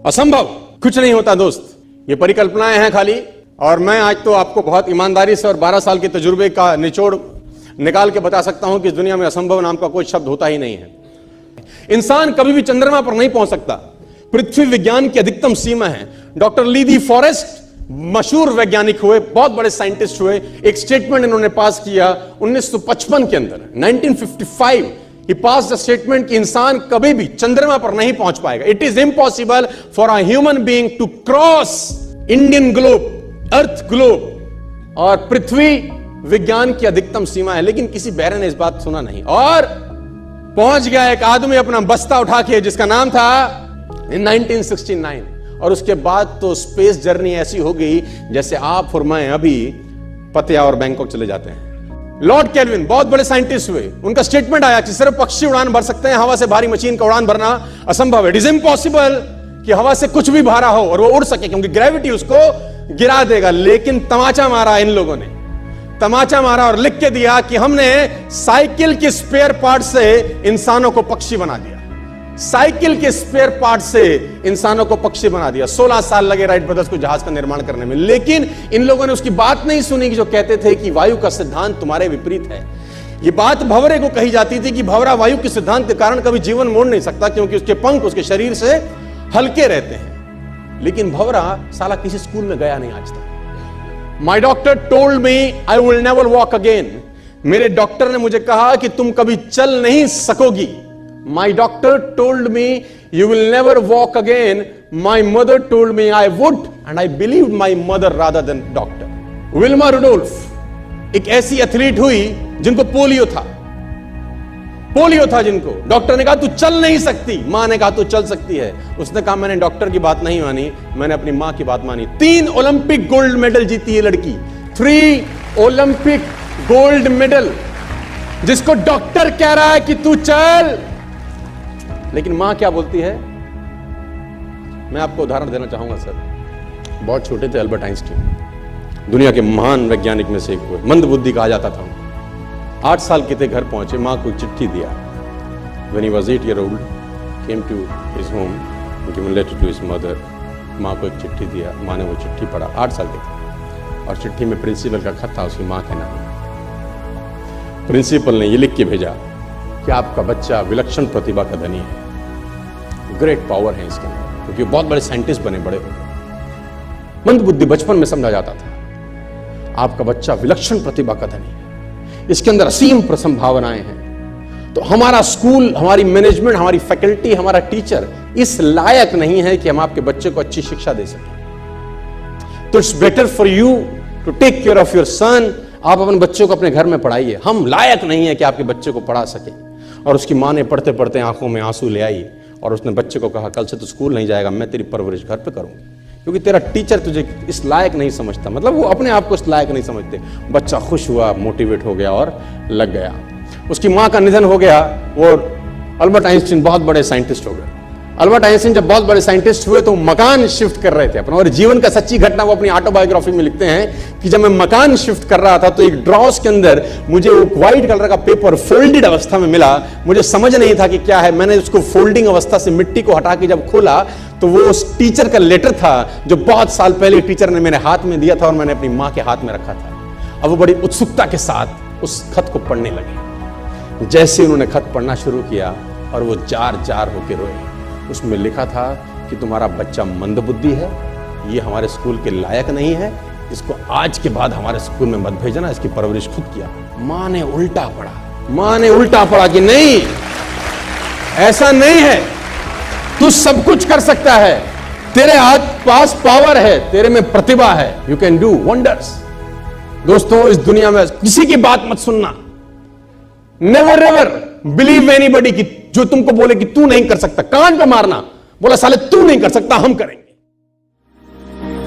असंभव कुछ नहीं होता दोस्त, ये परिकल्पनाएं हैं खाली। और मैं आज तो आपको बहुत ईमानदारी से और 12 साल के तजुर्बे का निचोड़ निकाल के बता सकता हूं कि इस दुनिया में असंभव नाम का कोई शब्द होता ही नहीं है। इंसान कभी भी चंद्रमा पर नहीं पहुंच सकता, पृथ्वी विज्ञान की अधिकतम सीमा है। डॉक्टर ली दी फॉरेस्ट मशहूर वैज्ञानिक हुए, बहुत बड़े साइंटिस्ट हुए। एक स्टेटमेंट इन्होंने पास किया 1955 के अंदर, 1955 ही पास द स्टेटमेंट कि इंसान कभी भी चंद्रमा पर नहीं पहुंच पाएगा। It is impossible for a human being to cross Indian globe, earth globe. और पृथ्वी विज्ञान की अधिकतम सीमा है, लेकिन किसी बहरे ने इस बात सुना नहीं और पहुंच गया एक आदमी अपना बस्ता उठा के, जिसका नाम था इन 1969। और उसके बाद तो स्पेस जर्नी ऐसी हो गई जैसे आप और मैं अभी पतिया और बैंकॉक चले जाते हैं। लॉर्ड केल्विन बहुत बड़े साइंटिस्ट हुए, उनका स्टेटमेंट आया कि सिर्फ पक्षी उड़ान भर सकते हैं, हवा से भारी मशीन का उड़ान भरना असंभव है। इट इज इम्पॉसिबल कि हवा से कुछ भी भारा हो और वो उड़ सके, क्योंकि ग्रेविटी उसको गिरा देगा। लेकिन तमाचा मारा इन लोगों ने, तमाचा मारा और लिख के दिया कि हमने साइकिल के स्पेयर पार्ट से इंसानों को पक्षी बना दिया। साइकिल के स्पेयर पार्ट से इंसानों को पक्षी बना दिया। 16 साल लगे राइट ब्रदर्स को जहाज का निर्माण करने में, लेकिन इन लोगों ने उसकी बात नहीं सुनी कि जो कहते थे कि वायु का सिद्धांत तुम्हारे विपरीत है। यह बात भंवरे को कही जाती थी कि भंवरा वायु के सिद्धांत के कारण कभी जीवन मोड़ नहीं सकता, क्योंकि उसके पंख उसके शरीर से हल्के रहते हैं। लेकिन भंवरा साला किसी स्कूल में गया नहीं आज तक। माई doctor told me I will never walk again. मेरे डॉक्टर ने मुझे कहा कि तुम कभी चल नहीं सकोगी। My doctor told me you will never walk again. My mother told me I would, and I believed my mother rather than doctor. Wilma Rudolph एक ऐसी एथलीट हुई जिनको पोलियो था जिनको डॉक्टर ने कहा तू चल नहीं सकती, मां ने कहा तू चल सकती है। उसने कहा मैंने डॉक्टर की बात नहीं मानी, मैंने अपनी मां की बात मानी। 3 ओलंपिक गोल्ड मेडल जीती है लड़की, 3 ओलंपिक गोल्ड मेडल, जिसको डॉक्टर कह रहा है कि तू चल। लेकिन मां क्या बोलती है? मैं आपको उदाहरण देना चाहूंगा सर। बहुत छोटे थे अल्बर्ट आइंस्टीन, दुनिया के महान वैज्ञानिक में से एक हुए, मंद बुद्धि कहा जाता था। 8 साल के थे, घर पहुंचे, मां को चिट्ठी दिया। When he was 8 years old, came to his home, given letter to his mother. मां को एक चिट्ठी दिया, मां ने वो चिट्ठी पढ़ा। 8 साल के थे और चिट्ठी में प्रिंसिपल का खत था, उसकी मां का नाम। प्रिंसिपल ने ये लिख के भेजा कि आपका बच्चा विलक्षण प्रतिभा का धनी है, ग्रेट पावर है इसके अंदर, क्योंकि बहुत बड़े साइंटिस्ट बने, बड़े हो गए। मंद बुद्धि बचपन में समझा जाता था। आपका बच्चा विलक्षण प्रतिभा का धनी है, इसके अंदर असीम संभावनाएं हैं। तो हमारा स्कूल, हमारी मैनेजमेंट, हमारी फैकल्टी, हमारा टीचर इस लायक नहीं है कि हम आपके बच्चे को अच्छी शिक्षा दे सकें। तो it's better for you to take care of your son. आप अपने बच्चे को अपने घर में पढ़ाइए। हम लायक नहीं है कि आपके बच्चे को पढ़ा सके। और उसकी मां ने पढ़ते पढ़ते आंखों में आंसू ले आई और उसने बच्चे को कहा कल से तू स्कूल नहीं जाएगा, मैं तेरी परवरिश घर पे करूंगी, क्योंकि तेरा टीचर तुझे इस लायक नहीं समझता। मतलब वो अपने आप को इस लायक नहीं समझते। बच्चा खुश हुआ, मोटिवेट हो गया और लग गया। उसकी मां का निधन हो गया। वो अल्बर्ट आइंस्टीन बहुत बड़े साइंटिस्ट हो गए। अल्बर्ट आइंस्टीन जब बहुत बड़े साइंटिस्ट हुए तो मकान शिफ्ट कर रहे थे अपना, और जीवन का सच्ची घटना वो अपनी ऑटोबायोग्राफी में लिखते हैं कि जब मैं मकान शिफ्ट कर रहा था तो एक ड्रॉस के अंदर मुझे एक व्हाइट कलर का पेपर फोल्डेड अवस्था में मिला। मुझे समझ नहीं था कि क्या है। मैंने उसको फोल्डिंग अवस्था से मिट्टी को हटा के जब खोला तो वो उस टीचर का लेटर था जो बहुत साल पहले टीचर ने मेरे हाथ में दिया था और मैंने अपनी मां के हाथ में रखा था। अब वो बड़ी उत्सुकता के साथ उस खत को पढ़ने लगे। जैसे उन्होंने खत पढ़ना शुरू किया और वो जार जार होकर रोए। उसमें लिखा था कि तुम्हारा बच्चा मंदबुद्धि है, ये हमारे स्कूल के लायक नहीं है, इसको आज के बाद हमारे स्कूल में मत भेजना, इसकी परवरिश खुद किया। मां ने उल्टा पढ़ा कि नहीं, ऐसा नहीं है, तू सब कुछ कर सकता है, तेरे हाथ पास पावर है, तेरे में प्रतिभा है, यू कैन डू वंडर्स। दोस्तों, इस दुनिया में किसी की बात मत सुनना। नेवर एवर बिलीव एनीबॉडी कि जो तुमको बोले कि तू नहीं कर सकता, कान पे मारना, बोला साले तू नहीं कर सकता, हम करेंगे।